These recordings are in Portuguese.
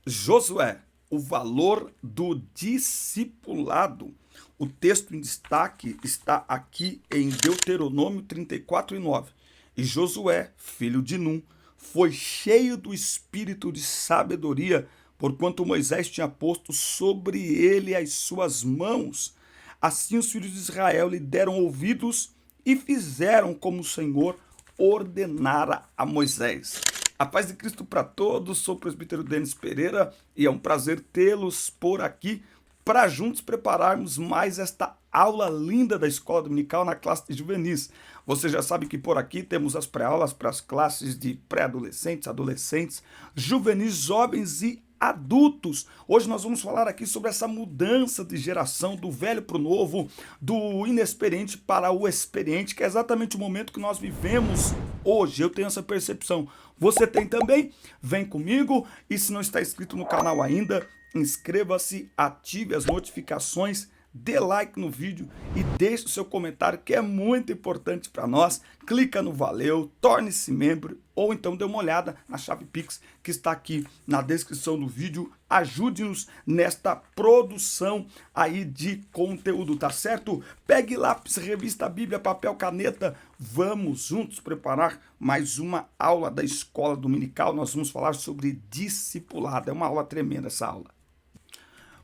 Josué, o valor do discipulado. O texto em destaque está aqui em Deuteronômio 34:9. E Josué, filho de Num, foi cheio do espírito de sabedoria, porquanto Moisés tinha posto sobre ele as suas mãos. Assim os filhos de Israel lhe deram ouvidos e fizeram como o Senhor ordenara a Moisés. A paz de Cristo para todos, sou o presbítero Denis Pereira e é um prazer tê-los por aqui para juntos prepararmos mais esta aula linda da Escola Dominical na classe de juvenis. Você já sabe que por aqui temos as pré-aulas para as classes de pré-adolescentes, adolescentes, juvenis, jovens e adultos. Hoje nós vamos falar aqui sobre essa mudança de geração, do velho para o novo, do inexperiente para o experiente, que é exatamente o momento que nós vivemos hoje. Eu tenho essa percepção. Você tem também? Vem comigo e se não está inscrito no canal ainda, inscreva-se, ative as notificações, dê like no vídeo e deixe o seu comentário, que é muito importante para nós. Clica no valeu, torne-se membro ou então dê uma olhada na chave Pix que está aqui na descrição do vídeo. Ajude-nos nesta produção aí de conteúdo, tá certo? Pegue lápis, revista, Bíblia, papel, caneta. Vamos juntos preparar mais uma aula da Escola Dominical. Nós vamos falar sobre discipulado. É uma aula tremenda essa aula.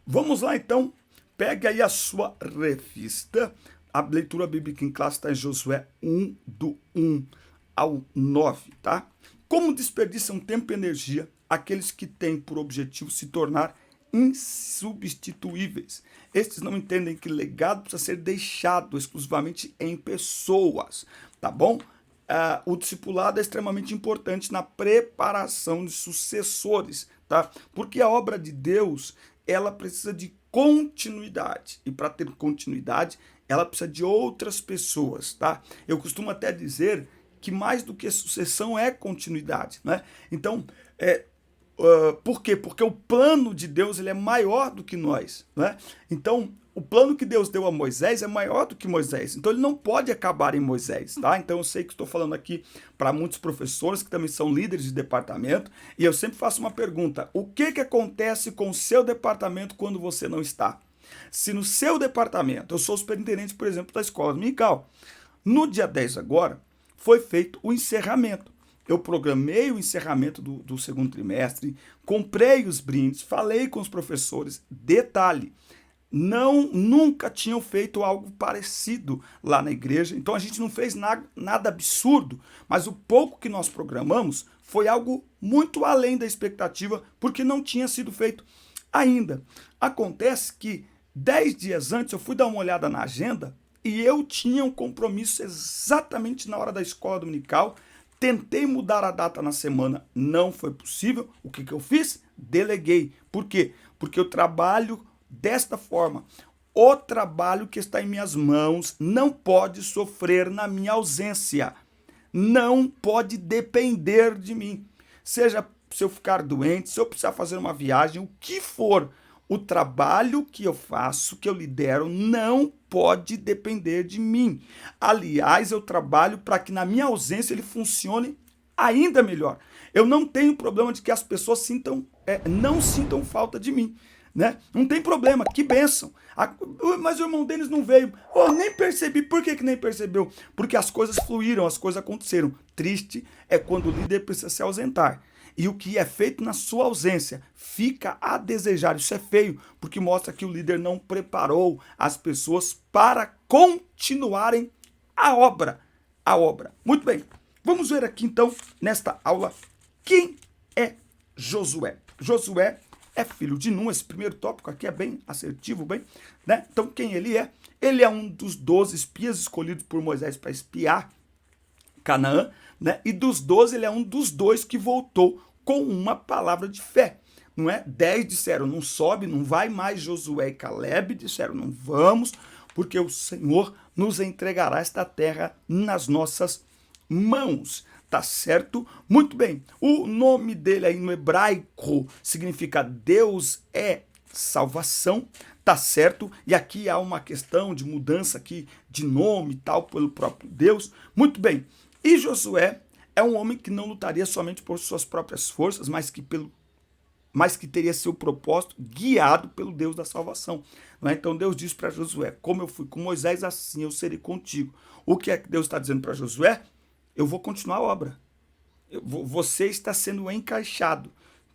Vamos lá então. Pegue aí a sua revista. A leitura bíblica em classe está em Josué 1, do 1 ao 9, tá? Como desperdiçam tempo e energia aqueles que têm por objetivo se tornar insubstituíveis. Estes não entendem que legado precisa ser deixado exclusivamente em pessoas, tá bom? O discipulado é extremamente importante na preparação de sucessores, tá? Porque a obra de Deus, ela precisa de continuidade. E para ter continuidade, ela precisa de outras pessoas, tá? Eu costumo até dizer que mais do que sucessão é continuidade, né? Então, por quê? Porque o plano de Deus ele é maior do que nós, né? Então, o plano que Deus deu a Moisés é maior do que Moisés. Então, ele não pode acabar em Moisés, tá? Então, eu sei que estou falando aqui para muitos professores que também são líderes de departamento e eu sempre faço uma pergunta: o que acontece com o seu departamento quando você não está? Se no seu departamento, eu sou o superintendente, por exemplo, da escola dominical, no dia 10 agora, foi feito o encerramento. Eu programei o encerramento do segundo trimestre, comprei os brindes, falei com os professores. Detalhe, nunca tinham feito algo parecido lá na igreja, então a gente não fez nada absurdo, mas o pouco que nós programamos foi algo muito além da expectativa, porque não tinha sido feito ainda. Acontece que 10 dias antes eu fui dar uma olhada na agenda e eu tinha um compromisso exatamente na hora da escola dominical. Tentei mudar a data na semana, não foi possível. O que eu fiz? Deleguei. Por quê? Porque eu trabalho desta forma. O trabalho que está em minhas mãos não pode sofrer na minha ausência. Não pode depender de mim. Seja se eu ficar doente, se eu precisar fazer uma viagem, o que for. O trabalho que eu faço, que eu lidero, não pode depender de mim. Aliás, eu trabalho para que na minha ausência ele funcione ainda melhor. Eu não tenho problema de que as pessoas não sintam falta de mim, né? Não tem problema, que bênção. Mas o irmão Denis não veio. Oh, nem percebi. Por que nem percebeu? Porque as coisas fluíram, as coisas aconteceram. Triste é quando o líder precisa se ausentar. E o que é feito na sua ausência fica a desejar. Isso é feio, porque mostra que o líder não preparou as pessoas para continuarem a obra. A obra. Muito bem. Vamos ver aqui então, nesta aula, quem é Josué. Josué é filho de Num. Esse primeiro tópico aqui é bem assertivo, né? Então, quem ele é? Ele é um dos 12 espias escolhidos por Moisés para espiar Canaã, né? E dos 12, ele é um dos 2 que voltou com uma palavra de fé. Não é? 10 disseram, não sobe, não vai mais. Josué e Caleb disseram, não vamos, porque o Senhor nos entregará esta terra nas nossas mãos. Tá certo? Muito bem. O nome dele aí no hebraico significa Deus é salvação, tá certo? E aqui há uma questão de mudança aqui de nome e tal pelo próprio Deus. Muito bem. E Josué é um homem que não lutaria somente por suas próprias forças, mas que pelo mas que teria seu propósito guiado pelo Deus da salvação. Não é? Então Deus diz para Josué, como eu fui com Moisés, assim eu serei contigo. O que é que Deus está dizendo para Josué? Eu vou continuar a obra. Você está sendo encaixado.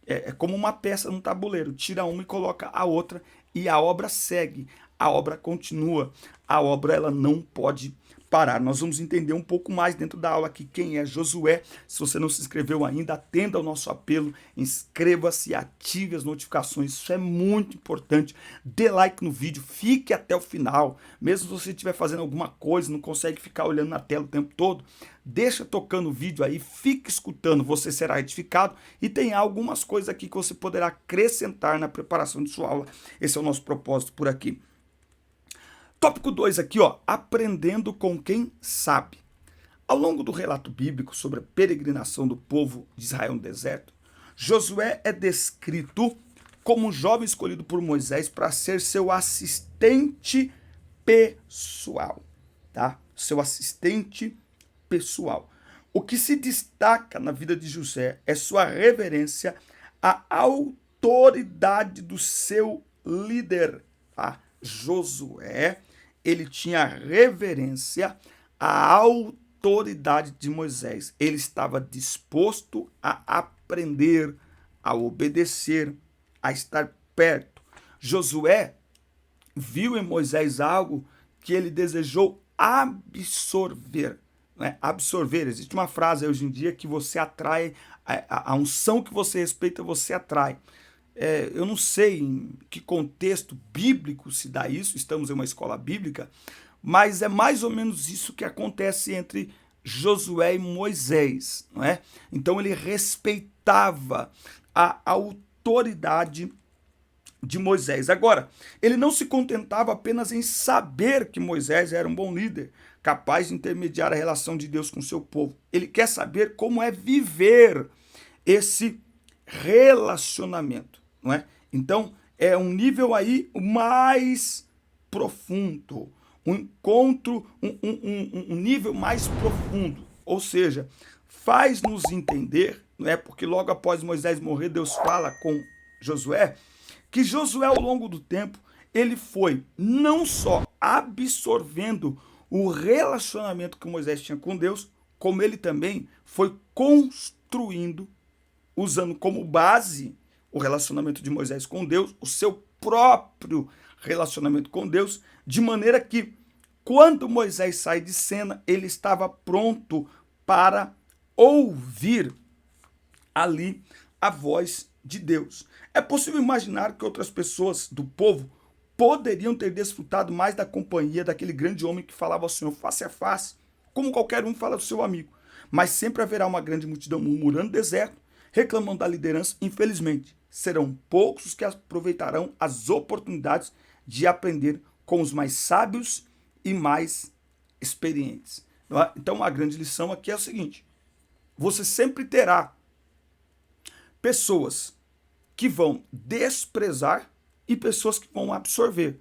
É como uma peça num tabuleiro. Tira uma e coloca a outra e a obra segue. A obra continua. A obra ela não pode parar. Nós vamos entender um pouco mais dentro da aula aqui quem é Josué. Se você não se inscreveu ainda, atenda ao nosso apelo, inscreva-se e ative as notificações. Isso é muito importante. Dê like no vídeo, fique até o final. Mesmo se você estiver fazendo alguma coisa, não consegue ficar olhando na tela o tempo todo, deixa tocando o vídeo aí, fique escutando, você será edificado e tem algumas coisas aqui que você poderá acrescentar na preparação de sua aula. Esse é o nosso propósito por aqui. Tópico 2 aqui, ó, aprendendo com quem sabe. Ao longo do relato bíblico sobre a peregrinação do povo de Israel no deserto, Josué é descrito como um jovem escolhido por Moisés para ser seu assistente pessoal, tá? Seu assistente pessoal. O que se destaca na vida de José é sua reverência à autoridade do seu líder, tá? Josué, ele tinha reverência à autoridade de Moisés. Ele estava disposto a aprender, a obedecer, a estar perto. Josué viu em Moisés algo que ele desejou absorver. Né? Absorver. Existe uma frase hoje em dia que você atrai, a unção que você respeita, você atrai. Eu não sei em que contexto bíblico se dá isso, estamos em uma escola bíblica, mas é mais ou menos isso que acontece entre Josué e Moisés. Não é? Então ele respeitava a autoridade de Moisés. Agora, ele não se contentava apenas em saber que Moisés era um bom líder, capaz de intermediar a relação de Deus com o seu povo. Ele quer saber como é viver esse relacionamento. Não é? Então, é um nível aí mais profundo, um encontro, um nível mais profundo. Ou seja, faz-nos entender, não é? Porque logo após Moisés morrer, Deus fala com Josué, que Josué, ao longo do tempo, ele foi não só absorvendo o relacionamento que Moisés tinha com Deus, como ele também foi construindo, usando como base o relacionamento de Moisés com Deus, o seu próprio relacionamento com Deus, de maneira que, quando Moisés sai de cena, ele estava pronto para ouvir ali a voz de Deus. É possível imaginar que outras pessoas do povo poderiam ter desfrutado mais da companhia daquele grande homem que falava ao Senhor face a face, como qualquer um fala do seu amigo. Mas sempre haverá uma grande multidão murmurando no deserto, reclamando da liderança. Infelizmente, serão poucos os que aproveitarão as oportunidades de aprender com os mais sábios e mais experientes. Então, a grande lição aqui é o seguinte: você sempre terá pessoas que vão desprezar e pessoas que vão absorver.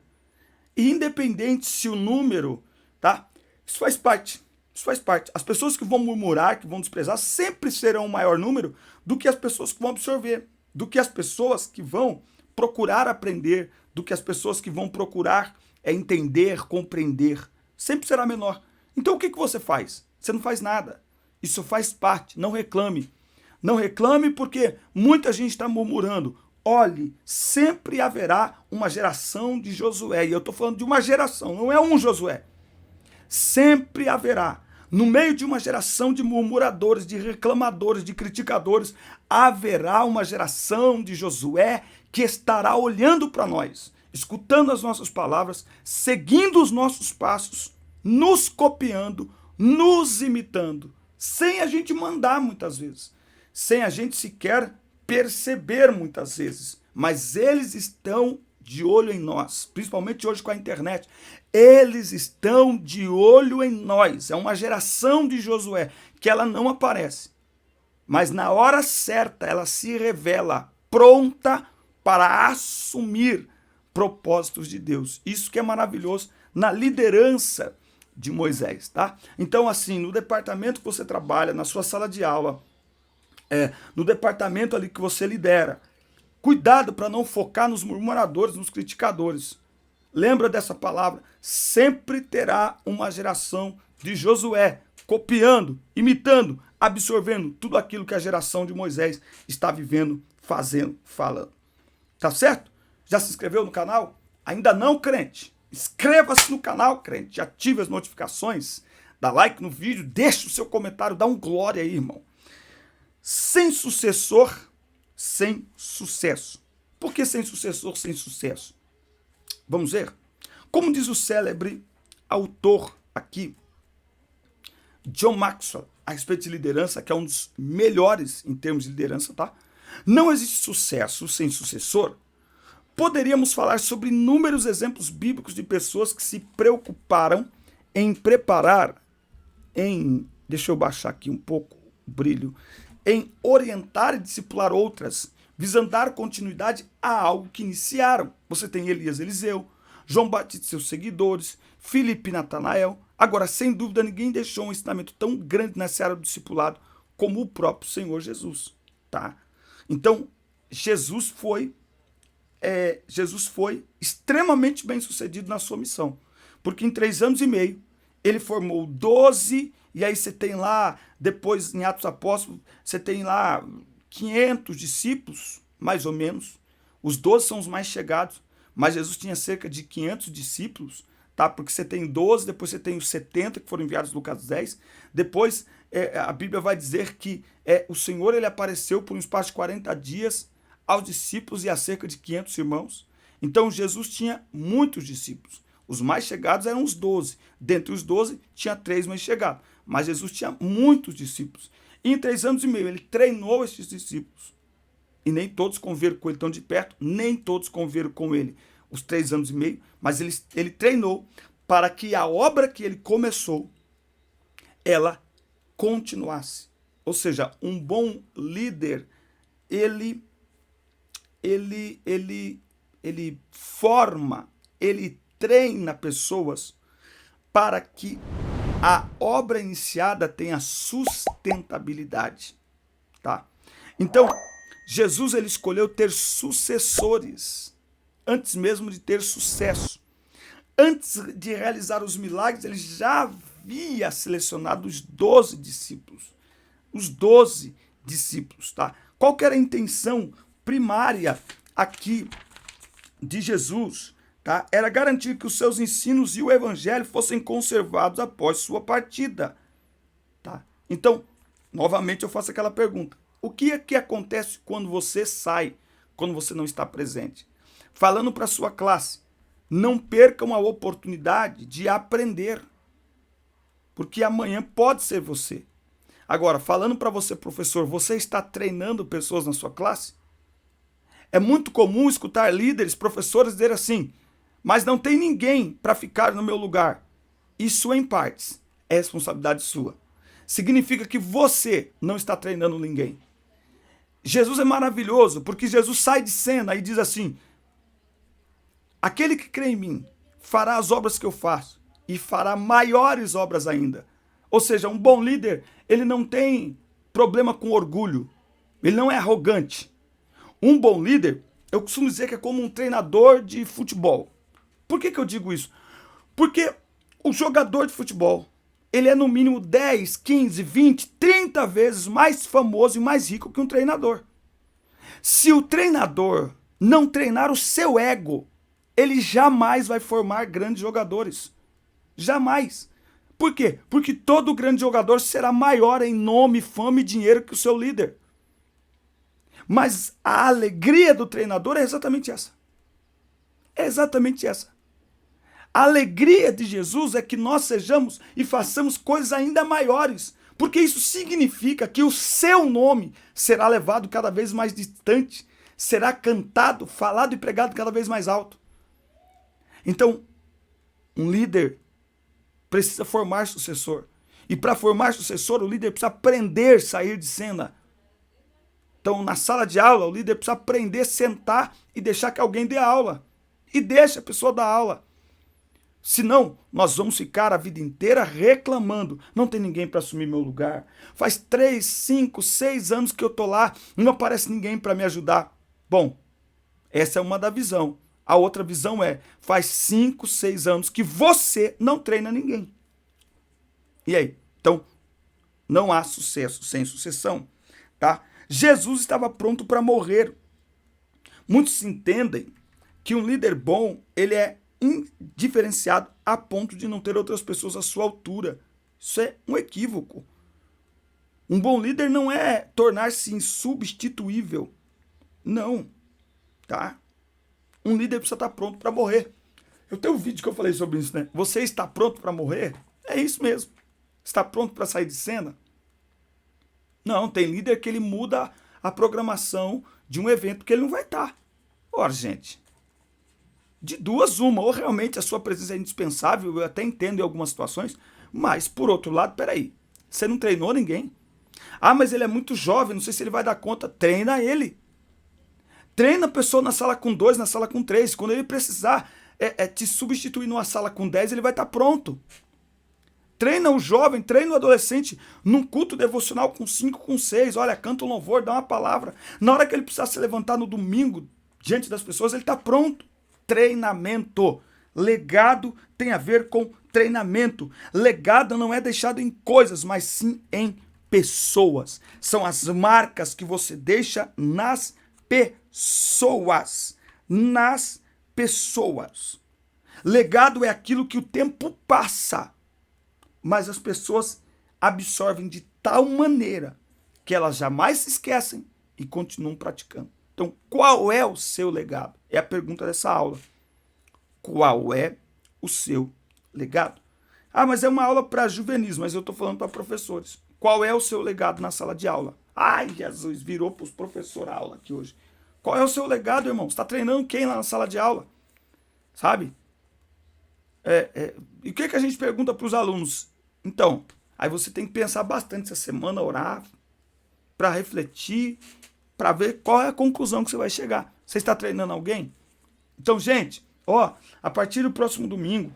E independente se o número, tá? Isso faz parte. Isso faz parte. As pessoas que vão murmurar, que vão desprezar, sempre serão um maior número do que as pessoas que vão absorver, do que as pessoas que vão procurar aprender, do que as pessoas que vão procurar entender, compreender. Sempre será menor. Então o que você faz? Você não faz nada. Isso faz parte. Não reclame. Não reclame porque muita gente está murmurando. Olhe, sempre haverá uma geração de Josué. E eu estou falando de uma geração, não é um Josué. Sempre haverá. No meio de uma geração de murmuradores, de reclamadores, de criticadores, haverá uma geração de Josué que estará olhando para nós, escutando as nossas palavras, seguindo os nossos passos, nos copiando, nos imitando, sem a gente mandar muitas vezes, sem a gente sequer perceber muitas vezes, mas eles estão de olho em nós, principalmente hoje com a internet. Eles estão de olho em nós. É uma geração de Josué que ela não aparece, mas na hora certa ela se revela pronta para assumir propósitos de Deus. Isso que é maravilhoso na liderança de Moisés, tá? Então, assim, no departamento que você trabalha, na sua sala de aula, no departamento ali que você lidera, Cuidado para não focar nos murmuradores, nos criticadores. Lembra dessa palavra? Sempre terá uma geração de Josué copiando, imitando, absorvendo tudo aquilo que a geração de Moisés está vivendo, fazendo, falando. Tá certo? Já se inscreveu no canal? Ainda não, crente? Inscreva-se no canal, crente. Ative as notificações, dá like no vídeo, deixa o seu comentário, dá um glória aí, irmão. Sem sucessor, sem sucesso. Por que sem sucessor, sem sucesso? Vamos ver? Como diz o célebre autor aqui, John Maxwell, a respeito de liderança, que é um dos melhores em termos de liderança, tá? Não existe sucesso sem sucessor. Poderíamos falar sobre inúmeros exemplos bíblicos de pessoas que se preocuparam em preparar, deixa eu baixar aqui um pouco o brilho, em orientar e discipular outras, visando dar continuidade a algo que iniciaram. Você tem Elias, Eliseu, João Batista e seus seguidores, Filipe e Natanael. Agora, sem dúvida, ninguém deixou um ensinamento tão grande na seara do discipulado como o próprio Senhor Jesus, tá? Então, Jesus foi extremamente bem sucedido na sua missão, porque em 3 anos e meio ele formou 12, e aí você tem lá, depois em Atos Apóstolos, você tem lá 500 discípulos, mais ou menos. Os 12 são os mais chegados, mas Jesus tinha cerca de 500 discípulos, tá? Porque você tem 12, depois você tem os 70 que foram enviados em Lucas 10, depois a Bíblia vai dizer que o Senhor ele apareceu por um espaço de 40 dias aos discípulos e a cerca de 500 irmãos. Então Jesus tinha muitos discípulos. Os mais chegados eram os 12. Dentre os 12, tinha 3 mais chegados. Mas Jesus tinha muitos discípulos. E em 3 anos e meio, ele treinou esses discípulos. E nem todos conviveram com ele tão de perto, nem todos conviveram com ele os 3 anos e meio, mas ele treinou para que a obra que ele começou, ela continuasse. Ou seja, um bom líder, ele forma, ele treina pessoas para que a obra iniciada tenha sustentabilidade, tá? Então, Jesus ele escolheu ter sucessores antes mesmo de ter sucesso. Antes de realizar os milagres, ele já havia selecionado os 12 discípulos. Os 12 discípulos, tá? Qual que era a intenção primária aqui de Jesus, tá? Era garantir que os seus ensinos e o evangelho fossem conservados após sua partida, tá? Então, novamente eu faço aquela pergunta: o que é que acontece quando você sai, quando você não está presente? Falando para sua classe, não percam a oportunidade de aprender, porque amanhã pode ser você. Agora, falando para você, professor, você está treinando pessoas na sua classe? É muito comum escutar líderes, professores dizer assim: mas não tem ninguém para ficar no meu lugar. Isso, em partes, é responsabilidade sua. Significa que você não está treinando ninguém. Jesus é maravilhoso, porque Jesus sai de cena e diz assim: aquele que crê em mim fará as obras que eu faço e fará maiores obras ainda. Ou seja, um bom líder, ele não tem problema com orgulho, ele não é arrogante. Um bom líder, eu costumo dizer que é como um treinador de futebol. Por que eu digo isso? Porque o jogador de futebol, ele é no mínimo 10, 15, 20, 30 vezes mais famoso e mais rico que um treinador. Se o treinador não treinar o seu ego, ele jamais vai formar grandes jogadores. Jamais. Por quê? Porque todo grande jogador será maior em nome, fama e dinheiro que o seu líder. Mas a alegria do treinador é exatamente essa. É exatamente essa. A alegria de Jesus é que nós sejamos e façamos coisas ainda maiores, porque isso significa que o seu nome será levado cada vez mais distante, será cantado, falado e pregado cada vez mais alto. Então, um líder precisa formar sucessor. E para formar sucessor, o líder precisa aprender a sair de cena. Então, na sala de aula, o líder precisa aprender a sentar e deixar que alguém dê aula. E deixa a pessoa dar aula. Senão, nós vamos ficar a vida inteira reclamando. Não tem ninguém para assumir meu lugar. Faz 3, 5, 6 anos que eu estou lá e não aparece ninguém para me ajudar. Bom, Essa é uma da visão. A outra visão é, faz 5, 6 anos que você não treina ninguém. E aí? Então, não há sucesso sem sucessão, tá? Jesus estava pronto para morrer. Muitos entendem que um líder bom, ele é indiferenciado a ponto de não ter outras pessoas à sua altura. Isso é um equívoco. Um bom líder não é tornar-se insubstituível. Não, tá? Um líder precisa estar pronto para morrer. Eu tenho um vídeo que eu falei sobre isso, né? Você está pronto para morrer? É isso mesmo. Está pronto para sair de cena? Não, tem líder que ele muda a programação de um evento que ele não vai estar. Ora, gente, de duas uma, ou realmente a sua presença é indispensável, eu até entendo em algumas situações, mas, por outro lado, peraí, você não treinou ninguém? Ah, mas ele é muito jovem, não sei se ele vai dar conta. Treina ele. Treina a pessoa na sala com 2, na sala com 3. Quando ele precisar te substituir numa sala com 10, ele vai estar pronto. Treina o jovem, treina o adolescente num culto devocional com 5, com 6. Olha, canta um louvor, dá uma palavra. Na hora que ele precisar se levantar no domingo, diante das pessoas, ele está pronto. Treinamento. Legado tem a ver com treinamento. Legado não é deixado em coisas, mas sim em pessoas. São as marcas que você deixa nas pessoas. Nas pessoas. Legado é aquilo que o tempo passa, mas as pessoas absorvem de tal maneira que elas jamais se esquecem e continuam praticando. Então, qual é o seu legado? É a pergunta dessa aula. Qual é o seu legado? Ah, mas é uma aula para juvenis, mas eu estou falando para professores. Qual é o seu legado na sala de aula? Ai, Jesus, virou para os professores a aula aqui hoje. Qual é o seu legado, irmão? Você está treinando quem lá na sala de aula? Sabe? E o que a gente pergunta para os alunos? Então, aí você tem que pensar bastante essa semana, orar, para refletir, para ver qual é a conclusão que você vai chegar. Você está treinando alguém? Então, gente, a partir do próximo domingo,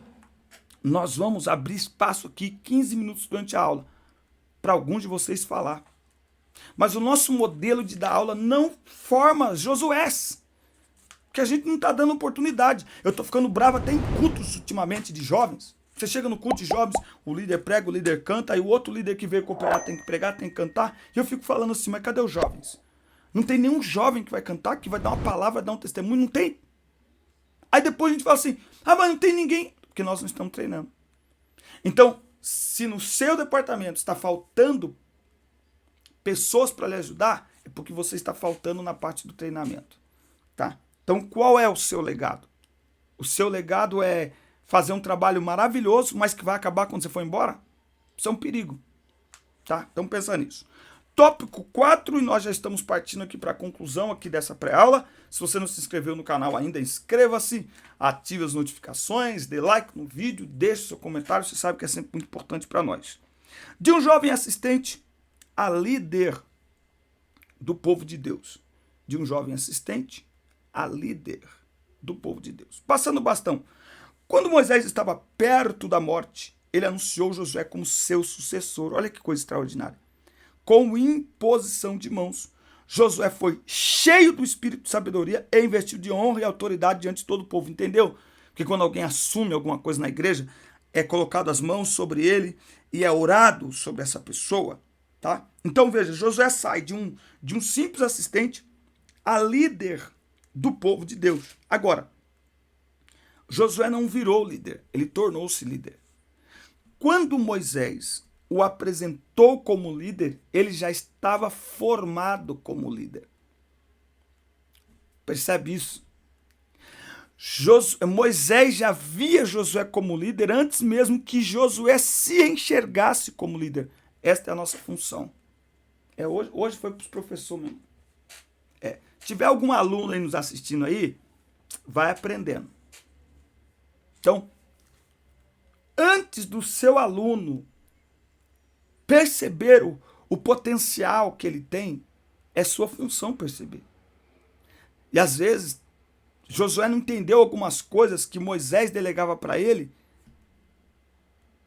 nós vamos abrir espaço aqui, 15 minutos durante a aula, para alguns de vocês falar. Mas o nosso modelo de dar aula não forma Josués, porque a gente não está dando oportunidade. Eu estou ficando bravo até em cultos ultimamente de jovens. Você chega no culto de jovens, o líder prega, o líder canta, aí o outro líder que veio cooperar tem que pregar, tem que cantar, e eu fico falando assim, mas cadê os jovens? Não tem nenhum jovem que vai cantar, que vai dar uma palavra, vai dar um testemunho, não tem. Aí depois a gente fala assim, mas não tem ninguém, porque nós não estamos treinando. Então, se no seu departamento está faltando pessoas para lhe ajudar, é porque você está faltando na parte do treinamento, tá? Então, qual é o seu legado? O seu legado é fazer um trabalho maravilhoso, mas que vai acabar quando você for embora? Isso é um perigo, tá? Então, pensa nisso. Tópico 4, e nós já estamos partindo aqui para a conclusão aqui dessa pré-aula. Se você não se inscreveu no canal ainda, inscreva-se, ative as notificações, dê like no vídeo, deixe seu comentário, você sabe que é sempre muito importante para nós. De um jovem assistente a líder do povo de Deus. De um jovem assistente a líder do povo de Deus. Passando o bastão. Quando Moisés estava perto da morte, ele anunciou Josué como seu sucessor. Olha que coisa extraordinária. Com imposição de mãos, Josué foi cheio do espírito de sabedoria e investiu de honra e autoridade diante de todo o povo. Entendeu? Porque quando alguém assume alguma coisa na igreja, é colocado as mãos sobre ele e é orado sobre essa pessoa. Tá? Então veja, Josué sai de um simples assistente a líder do povo de Deus. Agora, Josué não virou líder, ele tornou-se líder. Quando Moisés o apresentou como líder, ele já estava formado como líder. Percebe isso? Moisés já via Josué como líder antes mesmo que Josué se enxergasse como líder. Esta é a nossa função. Hoje foi para os professores mesmo. Se tiver algum aluno aí nos assistindo aí, vai aprendendo. Então, antes do seu aluno perceber o potencial que ele tem, é sua função perceber. E às vezes, Josué não entendeu algumas coisas que Moisés delegava para ele.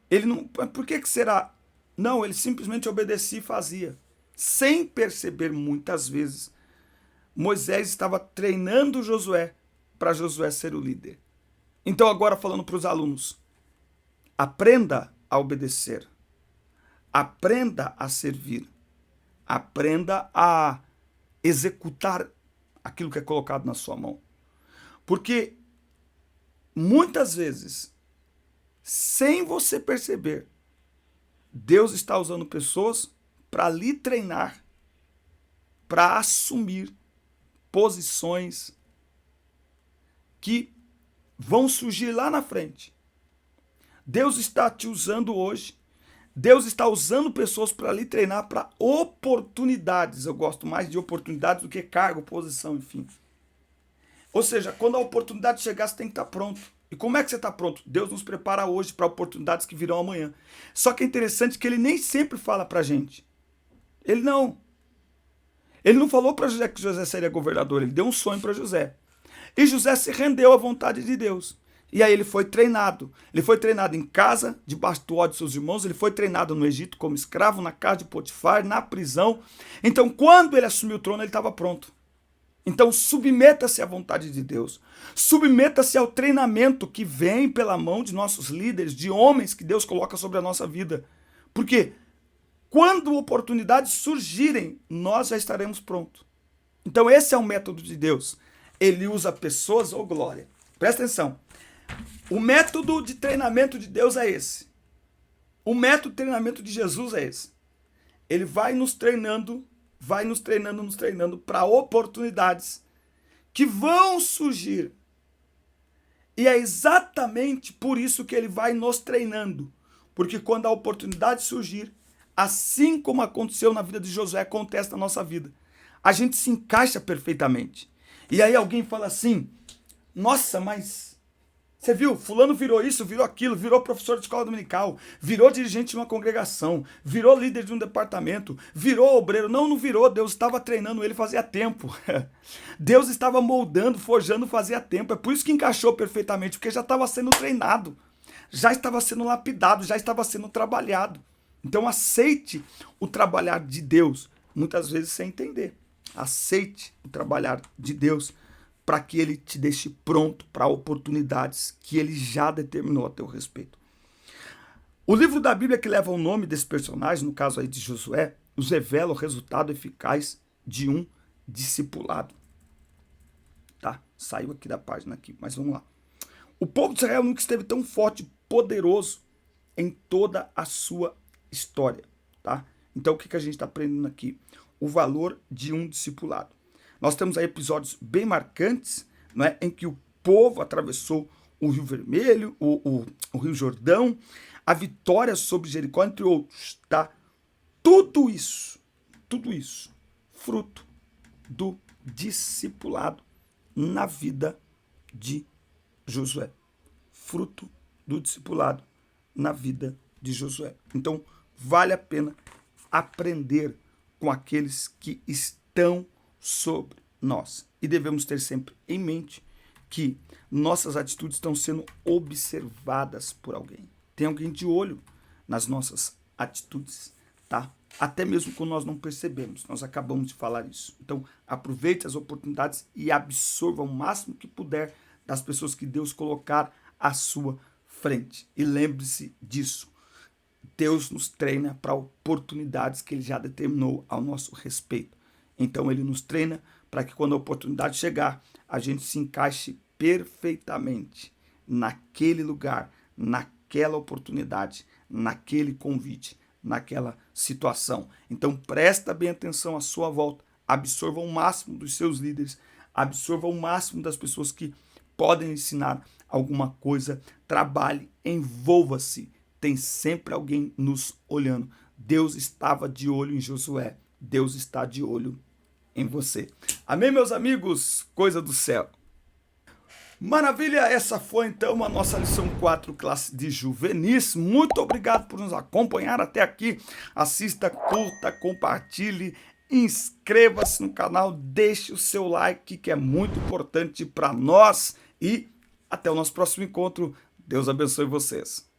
Ele não. Por que será? Não, ele simplesmente obedecia e fazia. Sem perceber muitas vezes Moisés estava treinando Josué para Josué ser o líder. Então, agora falando para os alunos, aprenda a obedecer, aprenda a servir, aprenda a executar aquilo que é colocado na sua mão. Porque muitas vezes, sem você perceber, Deus está usando pessoas para lhe treinar, para assumir posições que vão surgir lá na frente. Deus está te usando hoje. Deus está usando pessoas para lhe treinar para oportunidades. Eu gosto mais de oportunidades do que cargo, posição, enfim. Ou seja, quando a oportunidade chegar, você tem que estar pronto. E como é que você está pronto? Deus nos prepara hoje para oportunidades que virão amanhã. Só que é interessante que ele nem sempre fala para a gente. Ele não falou para José que José seria governador, ele deu um sonho para José. E José se rendeu à vontade de Deus. E aí ele foi treinado. Ele foi treinado em casa, debaixo do ódio de seus irmãos. Ele foi treinado no Egito como escravo, na casa de Potifar, na prisão. Então, quando ele assumiu o trono, ele estava pronto. Então, submeta-se à vontade de Deus. Submeta-se ao treinamento que vem pela mão de nossos líderes, de homens que Deus coloca sobre a nossa vida. Por quê? Quando oportunidades surgirem, nós já estaremos prontos. Então esse é o método de Deus. Ele usa pessoas ou glória. Presta atenção. O método de treinamento de Deus é esse. O método de treinamento de Jesus é esse. Ele vai nos treinando para oportunidades que vão surgir. E é exatamente por isso que ele vai nos treinando. Porque quando a oportunidade surgir, assim como aconteceu na vida de Josué, acontece na nossa vida. A gente se encaixa perfeitamente. E aí alguém fala assim, nossa, mas você viu, fulano virou isso, virou aquilo, virou professor de escola dominical, virou dirigente de uma congregação, virou líder de um departamento, virou obreiro. Não virou, Deus estava treinando ele fazia tempo. Deus estava moldando, forjando fazia tempo. É por isso que encaixou perfeitamente, porque já estava sendo treinado, já estava sendo lapidado, já estava sendo trabalhado. Então aceite o trabalhar de Deus, muitas vezes sem entender. Aceite o trabalhar de Deus para que ele te deixe pronto para oportunidades que ele já determinou a teu respeito. O livro da Bíblia que leva o nome desse personagem, no caso aí de Josué, nos revela o resultado eficaz de um discipulado. Tá? Saiu aqui da página aqui, mas vamos lá. O povo de Israel nunca esteve tão forte e poderoso em toda a sua história, tá? Então o que a gente está aprendendo aqui? O valor de um discipulado. Nós temos aí episódios bem marcantes, né, em que o povo atravessou o Rio Vermelho, o Rio Jordão, a vitória sobre Jericó, entre outros, tá? Tudo isso, fruto do discipulado na vida de Josué. Fruto do discipulado na vida de Josué. Então, vale a pena aprender com aqueles que estão sobre nós. E devemos ter sempre em mente que nossas atitudes estão sendo observadas por alguém. Tem alguém de olho nas nossas atitudes, tá? Até mesmo quando nós não percebemos. Nós acabamos de falar isso. Então, aproveite as oportunidades e absorva o máximo que puder das pessoas que Deus colocar à sua frente. E lembre-se disso. Deus nos treina para oportunidades que ele já determinou ao nosso respeito. Então ele nos treina para que quando a oportunidade chegar, a gente se encaixe perfeitamente naquele lugar, naquela oportunidade, naquele convite, naquela situação. Então presta bem atenção à sua volta, absorva o máximo dos seus líderes, absorva o máximo das pessoas que podem ensinar alguma coisa, trabalhe, envolva-se. Tem sempre alguém nos olhando. Deus estava de olho em Josué. Deus está de olho em você. Amém, meus amigos? Coisa do céu. Maravilha, essa foi então a nossa lição 4, classe de juvenis. Muito obrigado por nos acompanhar até aqui. Assista, curta, compartilhe, inscreva-se no canal, deixe o seu like, que é muito importante para nós. E até o nosso próximo encontro. Deus abençoe vocês.